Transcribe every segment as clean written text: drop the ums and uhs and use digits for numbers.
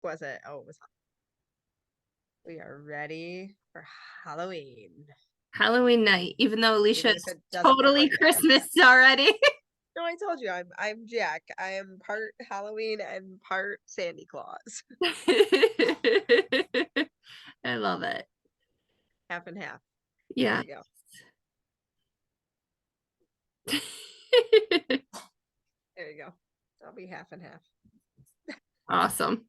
was it? Oh, it was. We are ready for Halloween, Halloween night, even though even Alicia's if it doesn't look totally like it. Christmas already. No, I told you I'm Jack. I am part Halloween and part Sandy Claus. I love it. Half and half. There Yeah. we go. There you go. I'll be half and half. Awesome.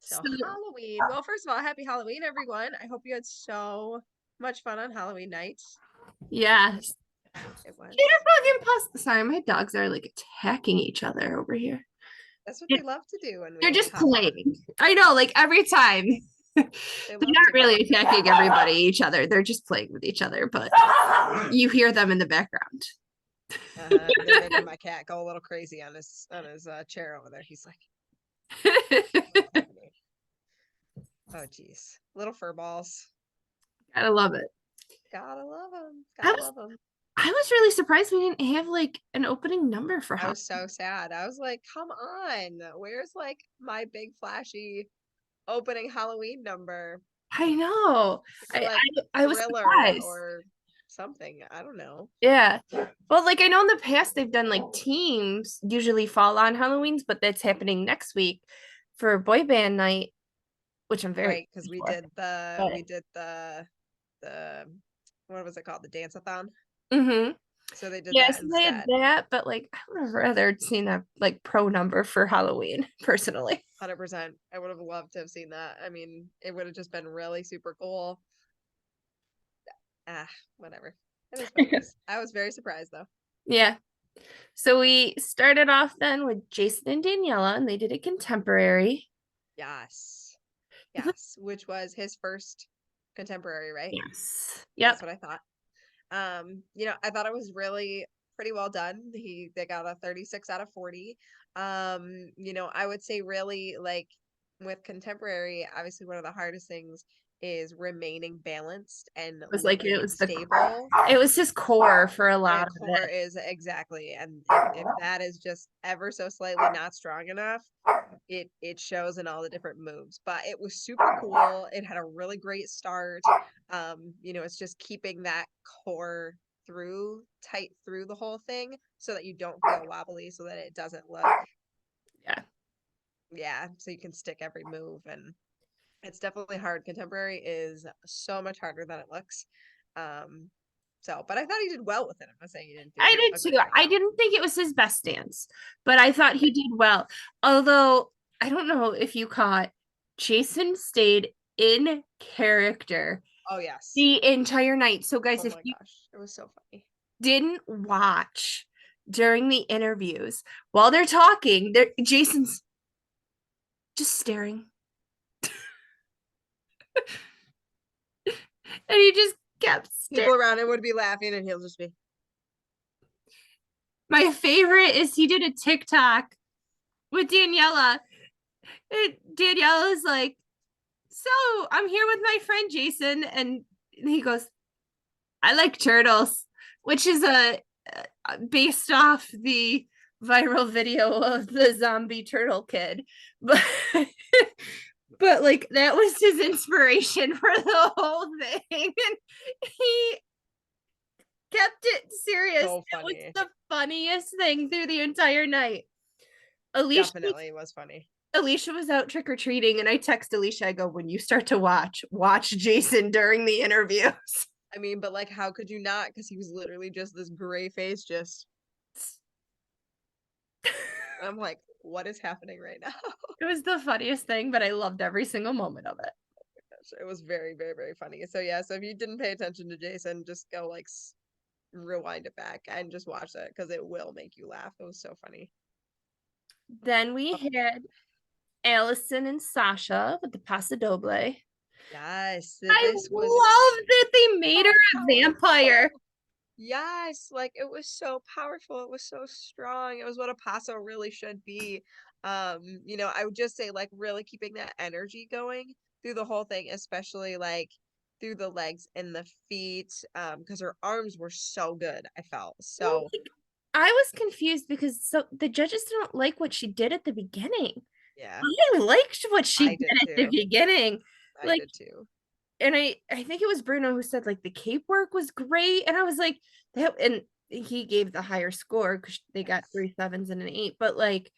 So So, Halloween. Well, first of all, happy Halloween, everyone. I hope you had so much fun on Halloween night. yeah. It was. Jitterbug imposter. Sorry, my dogs are like attacking each other over here. That's what they It- love to do when They're we just hop on. playing. I know, like every time. They're They love not to really go. attacking everybody, each other. They're just playing with each other, but you hear them in the background. They're making my cat go a little crazy on his chair over there. He's like, oh geez, little fur balls. Gotta love it. Gotta love them. I Gotta was love them. I was really surprised we didn't have like an opening number for I Halloween. was so sad. I was like, come on, where's like my big flashy opening Halloween number? I know. Or I, like I was Thriller surprised. or something. I don't know. Yeah. Well, like I know in the past they've done like teams usually fall on Halloween's, but that's happening next week for boy band night, which I'm very Right, because excited for. But we did the what was it called? The dance-a-thon. mm-hmm. So they did that Yes, they had instead. that, but like I would have rather seen a like pro number for Halloween, personally. 100%. I would have loved to have seen that. I mean, it would have just been really super cool. Ah, whatever. It is what it is. I was very surprised though. Yeah. So we started off then with Jason and Daniela, and they did a contemporary. Yes. Yes, which was his first contemporary, right? Yes. That's Yep. what I thought. I thought it was really pretty well done. They got a 36 out of 40. I would say really like with contemporary, obviously one of the hardest things is remaining balanced and It was like looking stable. it was his core for a And lot of core it. is exactly, and if that is just ever so slightly not strong enough, it shows in all the different moves. But it was super cool. It had a really great start. It's just keeping that core tight through the whole thing so that you don't feel wobbly, so that it doesn't look, Yeah. yeah, so you can stick every move. And it's definitely hard. Contemporary is so much harder than it looks. Um, but I thought he did well with it. I'm not saying he didn't I do a did too. great job. I didn't think it was his best dance, but I thought he did well. Although I don't know if you caught, Jason stayed in character Oh yes. the entire night. So guys, Oh if my you gosh, it was so funny. didn't watch during the interviews while they're talking, Jason's just staring. And he just kept staring. People around him would be laughing, and he'll just be, My favorite is he did a TikTok with Daniela. And Daniela's like, so I'm here with my friend Jason, and he goes, I like turtles, which is a based off the viral video of the zombie turtle kid, but but like that was his inspiration for the whole thing, and he kept it serious. so It was funny. the funniest thing through the entire night. Alicia Definitely was funny. Alicia was out trick or treating, and I text Alicia. I go, when you start to watch Jason during the interviews. I mean, but like, how could you not? Because he was literally just this gray face, just. I'm like, what is happening right now? It was the funniest thing, but I loved every single moment of it. It was very, very, very funny. So yeah, so if you didn't pay attention to Jason, just go like rewind it back and just watch it because it will make you laugh. It was so funny. Then we Oh, had Allison and Sasha with the Paso Doble. yes, I this was love that they made so her a vampire. powerful. Yes, like it was so powerful. It was so strong. It was what a paso really should be. I would just say like really keeping that energy going through the whole thing, especially like through the legs and the feet, because her arms were so good, I felt. Well, So like, I was confused because so the judges don't like what she did at the beginning. Yeah, I liked what she I did did at the too. beginning. I Like, did too. and I think it was Bruno who said like the cape work was great. And I was like, that, and he gave the higher score because they got Yes. 3 7s and an 8. But like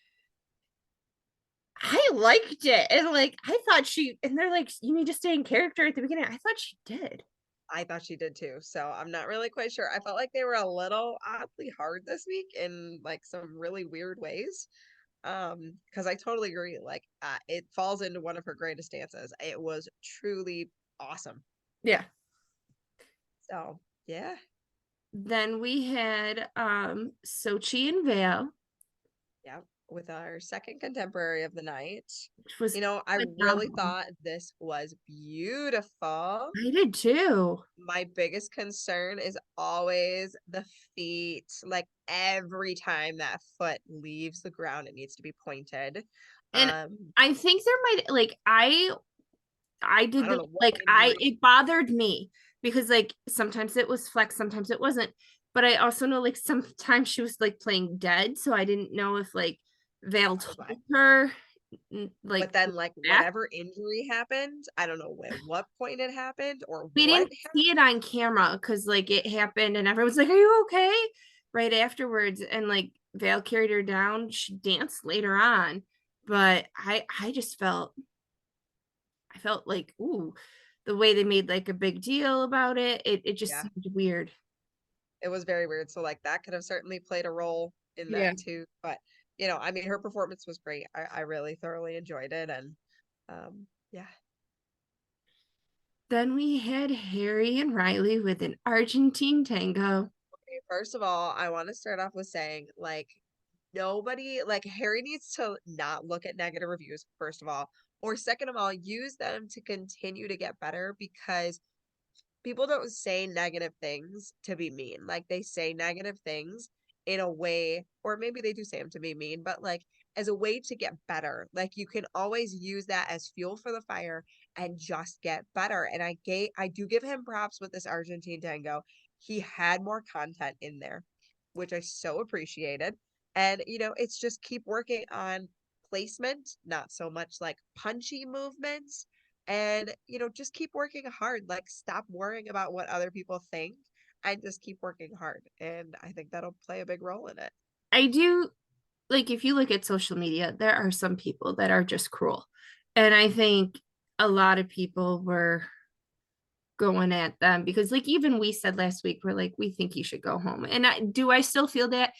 I liked it. And like I thought she, and they're like, you need to stay in character at the beginning. I thought she did. I thought she did too. So I'm not really quite sure. I felt like they were a little oddly hard this week in like some really weird ways. Because I totally agree. Like, it falls into one of her greatest dances. It was truly awesome. Yeah. So yeah, Then we had Sochi and Vale, yeah. With our second contemporary of the night, which was I really phenomenal. thought this was beautiful. I did too. My biggest concern is always the feet. Like every time that foot leaves the ground, it needs to be pointed. And Um, I think there might like I I did don't the know what like I injury. it bothered me because like sometimes it was flex, sometimes it wasn't. But I also know like sometimes she was like playing dead, so I didn't know if like Vale That was why. told her But like then, like, back. whatever injury happened, I don't know at what point it happened or We what didn't happened. see it on camera because like it happened and everyone's like, "Are you okay?" Right afterwards, and like Vale carried her down. She danced later on, but I just I felt like, ooh, the way they made like a big deal about it, it just Yeah, seemed weird. it was very weird. So, like, that could have certainly played a role in Yeah. that too. But, I mean, her performance was great. I really thoroughly enjoyed it. And, yeah. Then we had Harry and Riley with an Argentine tango. Okay, first of all, I want to start off with saying, like, nobody, like, Harry needs to not look at negative reviews, first of all. Or, second of all, use them to continue to get better because people don't say negative things to be mean. Like they say negative things in a way, or maybe they do say them to be mean, but like as a way to get better. Like you can always use that as fuel for the fire and just get better. And I do give him props with this Argentine tango. He had more content in there, which I so appreciated. And it's just keep working on placement, not so much like punchy movements and just keep working hard, like stop worrying about what other people think and just keep working hard, and I think that'll play a big role in it. I do like if you look at social media, there are some people that are just cruel. And I think a lot of people were going at them because like even we said last week, we're like, we think you should go home. And I still feel that?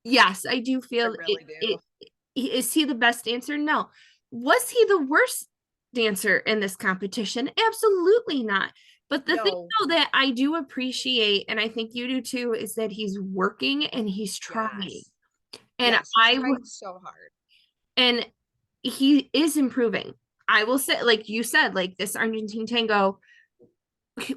Yes, I do I feel really do. it. Is he the best dancer? No. Was he the worst dancer in this competition? Absolutely not. But the thing No. though that I do appreciate, and I think you do too, is that he's working and he's trying. Yes. And Yes, he's trying so hard. and he is improving. I will say, like you said, like this Argentine tango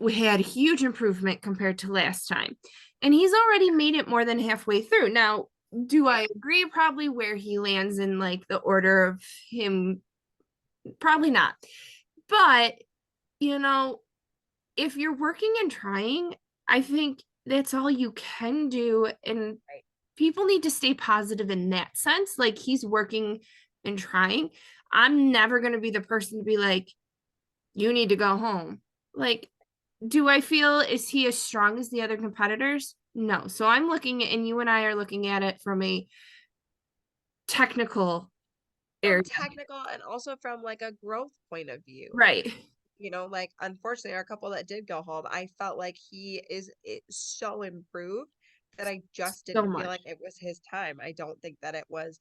we had huge improvement compared to last time. And he's already made it more than halfway through. Now, do Right. I agree probably where he lands in like the order of him? Probably not. But, you know, if you're working and trying, I think that's all you can do. And Right. people need to stay positive in that sense. Like he's working and trying. I'm never going to be the person to be like, you need to go home. Like, do I feel is he as strong as the other competitors? No. So I'm looking at, and you and I are looking at it from a technical From area. technical and also from like a growth point of view. Right. Like unfortunately our couple that did go home, I felt like he is so improved that I just So didn't feel much. like it was his time. I don't think that it was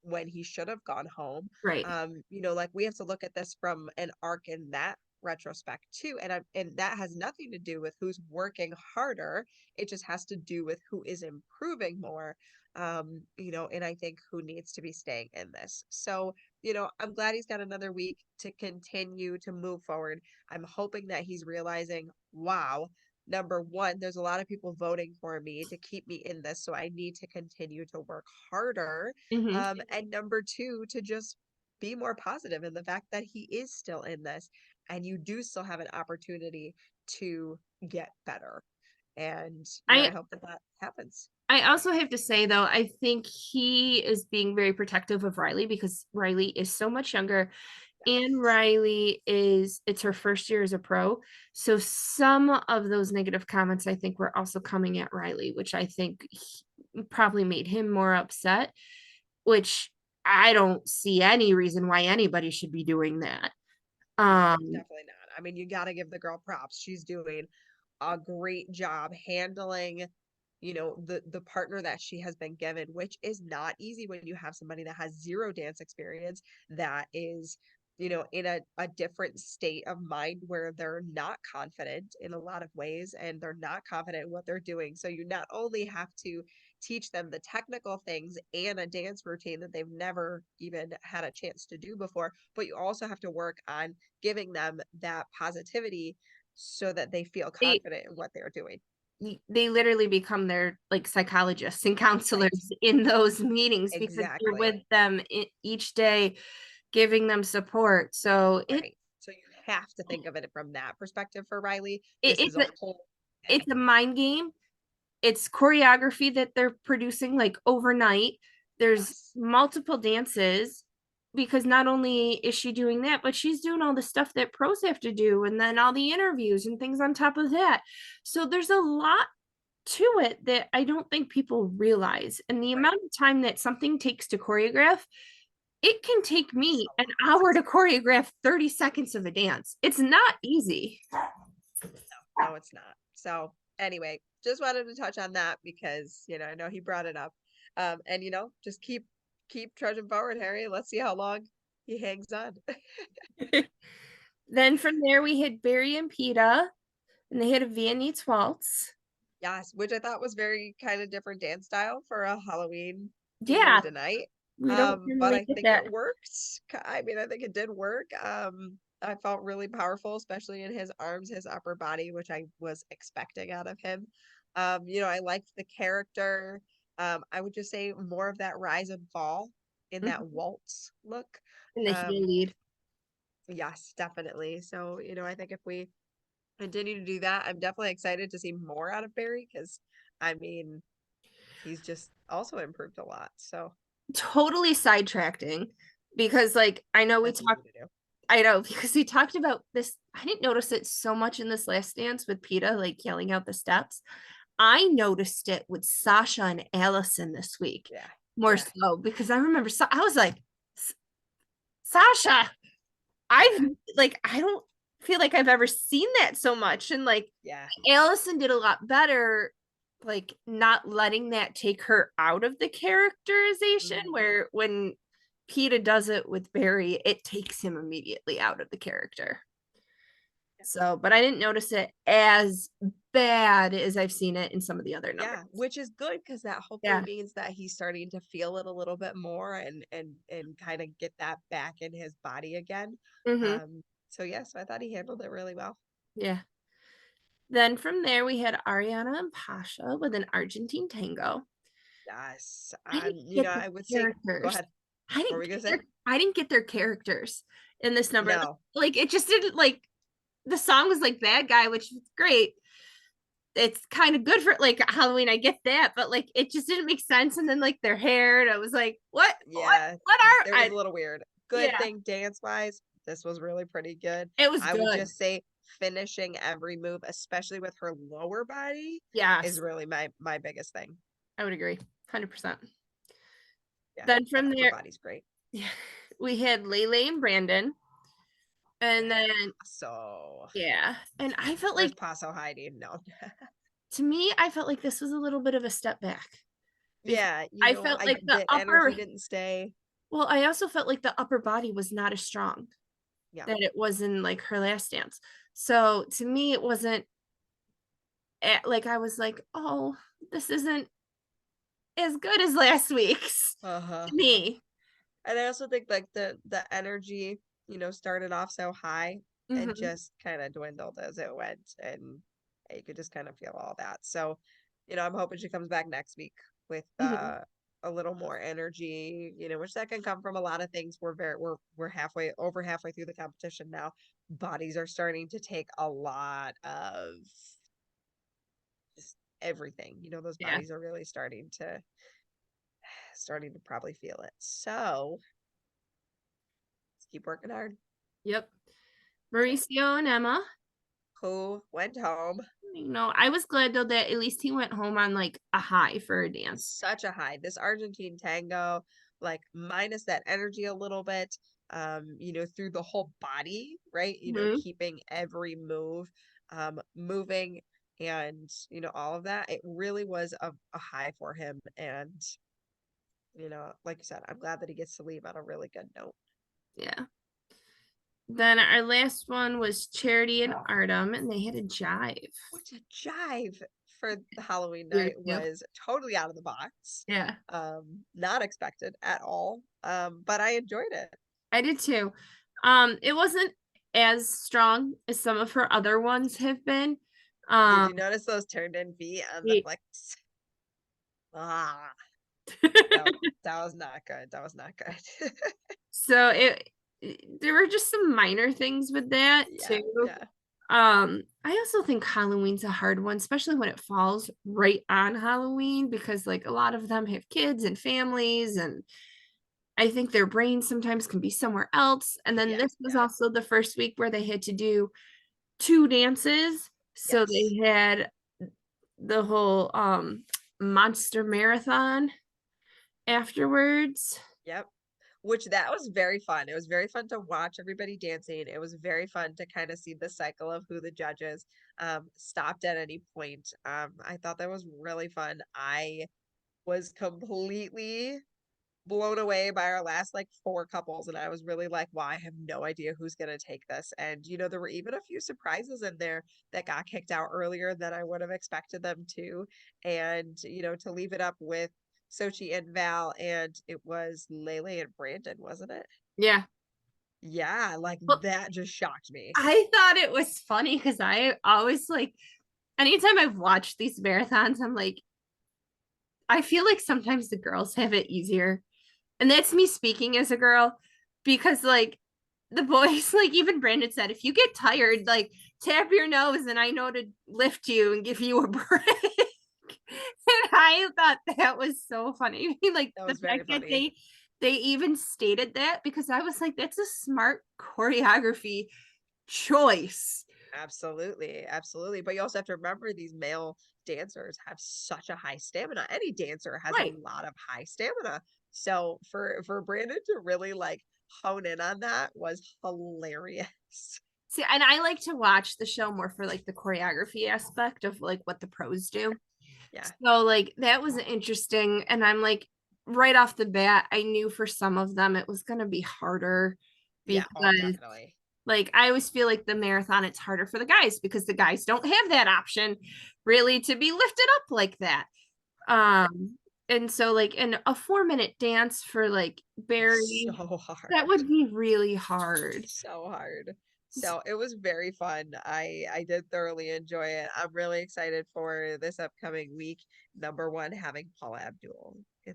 when he should have gone home. Right. Like we have to look at this from an arc in that retrospect too. And that has nothing to do with who's working harder. It just has to do with who is improving more. And I think who needs to be staying in this. So I'm glad he's got another week to continue to move forward. I'm hoping that he's realizing, wow, number one, there's a lot of people voting for me to keep me in this. So I need to continue to work harder. Mm-hmm. And number two, to just be more positive in the fact that he is still in this and you do still have an opportunity to get better. And, I I hope that that happens. I also have to say though, I think he is being very protective of Riley because Riley is so much younger and Yes. Riley is it's her first year as a pro. So some of those negative comments I think were also coming at Riley, which I think probably made him more upset, which I don't see any reason why anybody should be doing that. No, Um definitely not. I mean, you got to give the girl props. She's doing a great job handling, the partner that she has been given, which is not easy when you have somebody that has zero dance experience, that is, in a different state of mind where they're not confident in a lot of ways and they're not confident in what they're doing. So you not only have to teach them the technical things and a dance routine that they've never even had a chance to do before, but you also have to work on giving them that positivity so that they feel they confident in what they're doing. they literally become their like psychologists and Right. counselors in those meetings because you're Exactly. with them each day giving them support. So Right. So you have to think of it from that perspective for Riley. This it's is a a whole thing. it's a mind game. It's choreography that they're producing like overnight. There's Yes. multiple dances because not only is she doing that, but she's doing all the stuff that pros have to do and then all the interviews and things on top of that. So there's a lot to it that I don't think people realize. And the Right. amount of time that something takes to choreograph, it can take It's me a an lot. hour to choreograph 30 seconds of a dance. It's not easy. No, it's not. So anyway, just wanted to touch on that because, I know he brought it up. And just keep trudging forward, Harry. Let's see how long he hangs on. Then from there, we had Barry and Peta, and they had a Viennese waltz. Yes, which I thought was very kind of different dance style for a Halloween Yeah, themed night. we don't But normally I get think that. it worked. I mean, I think it did work. I felt really powerful, especially in his arms, his upper body, which I was expecting out of him. I liked the character. I would just say more of that rise and fall in that Mhm. waltz look. And the heel Um, lead. yes, definitely. So, I think if we continue to do that, I'm definitely excited to see more out of Barry because I mean, he's just also improved a lot. So Totally sidetracking because, like, I know we that's easy talked, to do. I know because we talked about this. I didn't notice it so much in this last dance with Peta, like yelling out the steps. I noticed it with Sasha and Allison this week Yeah. more Yeah. so because I remember I was like, Sasha, I've Yeah. like, I don't feel like I've ever seen that so much. And like, Yeah. Allison did a lot better, like not letting that take her out of the characterization. Mhm. Where when Peta does it with Barry, it takes him immediately out of the character. So, but I didn't notice it as bad as I've seen it in some of the other numbers. Yeah, which is good because that hopefully Yeah. means that he's starting to feel it a little bit more and kind of get that back in his body again. Hmm. So yeah, so I thought he handled it really well. Yeah. Then from there, we had Ariana and Pasha with an Argentine tango. Yes. I didn't And get the I would say go characters. ahead. What were we gonna say? I didn't get their characters in this number. No. Like it just didn't like the song was like bad guy, which is great. It's kind of good for like Halloween. I get that, but like it just didn't make sense. And then like their hair, and I was like, Yeah, what are it was I? a little weird. Good Yeah, thing dance wise, this was really pretty good. it was I would good. just say finishing every move, especially with her lower body, is Yes, really my biggest thing. I would agree, 100%. Yeah, Then the from upper there, body's great. we had Lele and Brandon, and Yeah. then So yeah, and I felt where's like Paso hiding? No. to me, I felt like this was a little bit of a step back because Yeah, I felt like the the upper energy didn't stay. well, I also felt like the upper body was not as strong Yeah. that it was in like her last dance. So to me, it wasn't like I was like, oh, this isn't as good as last week's Uh-huh. to me. And I also think like the energy, started off so high and Hmm. just kind of dwindled as it went, and you could just kind of feel all that. So, I'm hoping she comes back next week with Hmm. a little more energy, which that can come from a lot of things. We're halfway through the competition now. Bodies are starting to take a lot of everything. You know, those Yeah. bodies are really starting to probably feel it. So let's keep working hard. Yep. So Mauricio and Emma. who went home? I was glad though that at least he went home on like a high for a dance. Such a high. This Argentine tango, like minus that energy a little bit, through the whole body, right? Mhm. Keeping every move moving and all of that. It really was a high for him. And, like you said, I'm glad that he gets to leave on a really good note. Yeah. Then our last one was Charity and Artem, and they had a jive. Which a jive for the Halloween Weird night too. was totally out of the box. Yeah, Not expected at all. But I enjoyed it. I did too. It wasn't as strong as some of her other ones have been. Did Um, you notice those turned in feet on the it- flicks? Ah, no, that was not good. That was not good. so there were just some minor things with that Yeah, too. yeah, I also think Halloween's a hard one, especially when it falls right on Halloween, because like a lot of them have kids and families, and I think their brains sometimes can be somewhere else. And then yeah, this was yeah. also the first week where they had to do two dances. So Yes. they had the whole monster marathon afterwards. Yep. Which that was very fun. It was very fun to watch everybody dancing. It was very fun to kind of see the cycle of who the judges stopped at any point. I thought that was really fun. I was completely blown away by our last like four couples, and I was really like, wow, I have no idea who's going to take this. And there were even a few surprises in there that got kicked out earlier than I would have expected them to. And to leave it up with Sochi and Val, and it was Lele and Brandon, wasn't it? Yeah. Yeah, like Well, that just shocked me. I thought it was funny because I always like, anytime I've watched these marathons, I'm like, I feel like sometimes the girls have it easier. And that's me speaking as a girl because, like, the boys, like, even Brandon said, if you get tired, like, tap your nose and I know to lift you and give you a break. And I thought that was so funny. I mean, like, That the was very fact that funny. they even stated that because I was like, that's a smart choreography choice. Absolutely, absolutely. But you also have to remember these male dancers have such a high stamina. Any dancer has a Right. lot of high stamina. So for Brandon to really like hone in on that was hilarious. See, and I like to watch the show more for like the choreography aspect of like what the pros do. Yeah. So like that was interesting. And I'm like, right off the bat, I knew for some of them it was gonna be harder Yeah. Oh, because definitely. like I always feel like the marathon it's harder for the guys because the guys don't have that option really to be lifted up like that. Right. And so like in a 4 minute dance for like So Barry, that hard. would be really hard. So hard. So it was very fun. I did thoroughly enjoy it. I'm really excited for this upcoming week. Number one, having Paula Abdul in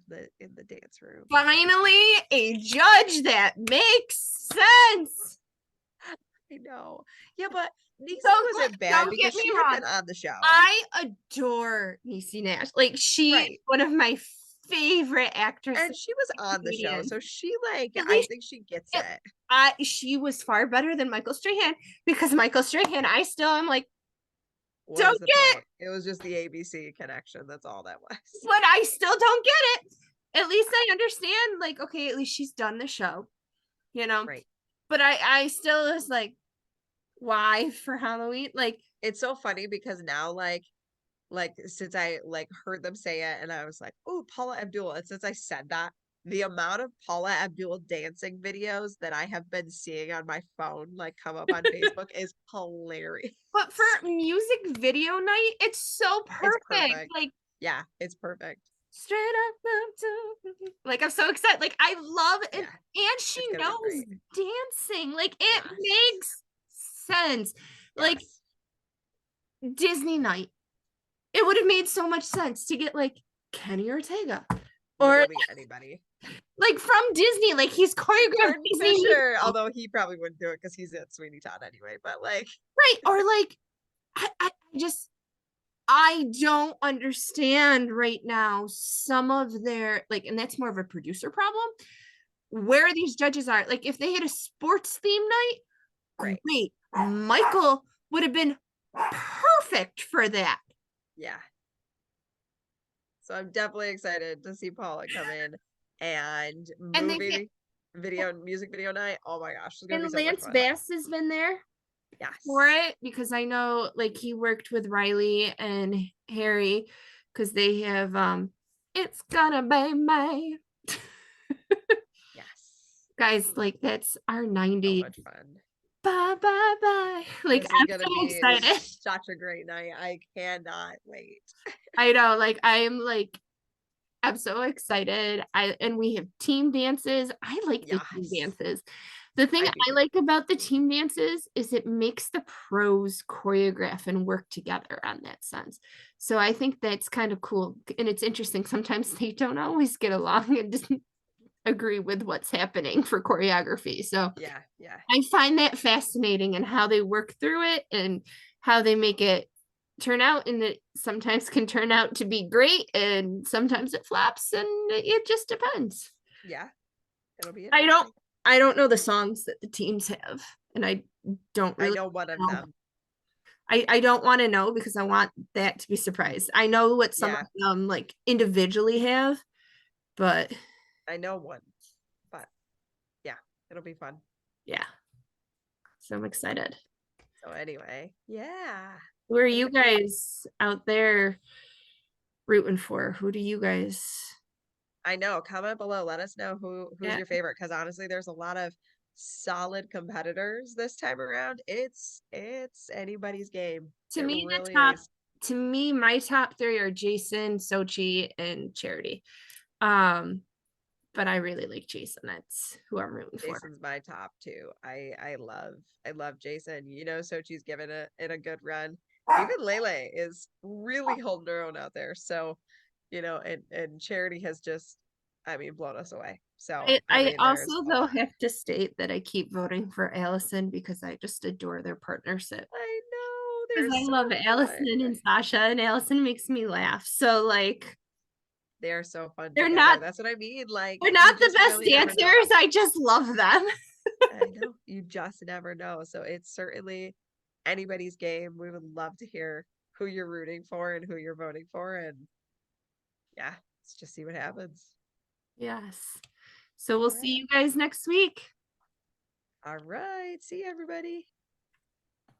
the dance room. Finally, a judge that makes sense. I know. Yeah, but Niecy wasn't bad Don't get because me she had wrong. been on the show. I adore Niecy Nash. Like she is Right. one of my favorite actresses. And she was And on the show. comedians. So she like At I least think she gets it, it. she was far better than Michael Strahan because Michael Strahan, I still am like, What is don't the get, point? It was just the ABC connection. That's all that was. but I still don't get it. At least I understand, like, okay, at least she's done the show, you know. Right. But I still was like, why for Halloween? Like, It's so funny because now like since I like heard them say it and I was like, oh, Paula Abdul. And since I said that, the amount of Paula Abdul dancing videos that I have been seeing on my phone like come up on Facebook is hilarious. but for music video night, it's so It's perfect. perfect. Like Yeah, it's perfect. straight up like I'm so excited. Like I love it. Yeah, And she it's gonna be knows great. dancing. Like it Yes. makes sense. Like Yes. Disney night. It would have made so much sense to get like Kenny Ortega. Or Literally anybody. like from Disney, like he's choreographed Jordan Disney Fisher, musicals. although he probably wouldn't do it because he's at Sweeney Todd anyway. But like, Right. Or like I just I don't understand right now some of their like, and that's more of a producer problem. Where these judges are, like, if they had a sports theme night, Right. great. Michael would have been perfect for that. Yeah. So I'm definitely excited to see Paula come in and And they get, music video night. Oh my gosh, it's gonna be and so much Lance fun. Bass has been there for Yes. it because I know like he worked with Riley and Harry because they have it's gonna be May. Yes. Guys, like that's our So 90s. much fun. Bye bye bye. Like This is I'm gonna so be excited. such a great night. I cannot wait. I know, like I'm so excited. And we have team dances. I like the team Yes. dances. The thing I do I too. like about the team dances is it makes the pros choreograph and work together on that sense. So I think that's kind of cool. And it's interesting. Sometimes they don't always get along and just agree with what's happening for choreography. So Yeah, yeah. I find that fascinating and how they work through it and how they make it turn out, and it sometimes can turn out to be great and sometimes it flops, and it just depends. Yeah. It'll be I don't interesting. I don't know the songs that the teams have, and I don't I really know one of know. them. I don't want to know because I want that to be surprised. I know what some of Yeah, them like individually have, but I know one. But yeah, it'll be fun. yeah. So I'm excited. So anyway, yeah. Who are That's you a great. guys out there rooting for? Who do you guys? I know. Comment below. Let us know who's Yeah. your favorite because honestly, there's a lot of solid competitors this time around. It's anybody's game. To It me, really the top is. to me, my top three are Jason, Sochi, and Charity. Um, but I really like Jason. That's who I'm rooting for. Jason's my top two. I love Jason. You know, Sochi's given it a good run. Even Lele is really holding her own out there. So, and Charity has just, I mean, blown us away. So, I I mean, there's also a though lot. have to state that I keep voting for Allison because I just adore their partnership. I know Because they're I love so fun. Allison and Sasha, and Allison makes me laugh. So like They are so fun they're together. not That's what I mean. Like they're you not the just best really never know. dancers. I just love them. I know you just never know. So it's certainly anybody's game. We would love to hear who you're rooting for and who you're voting for. And yeah, let's just see what happens. Yes. So we'll All see right. you guys next week. All right. See you, everybody.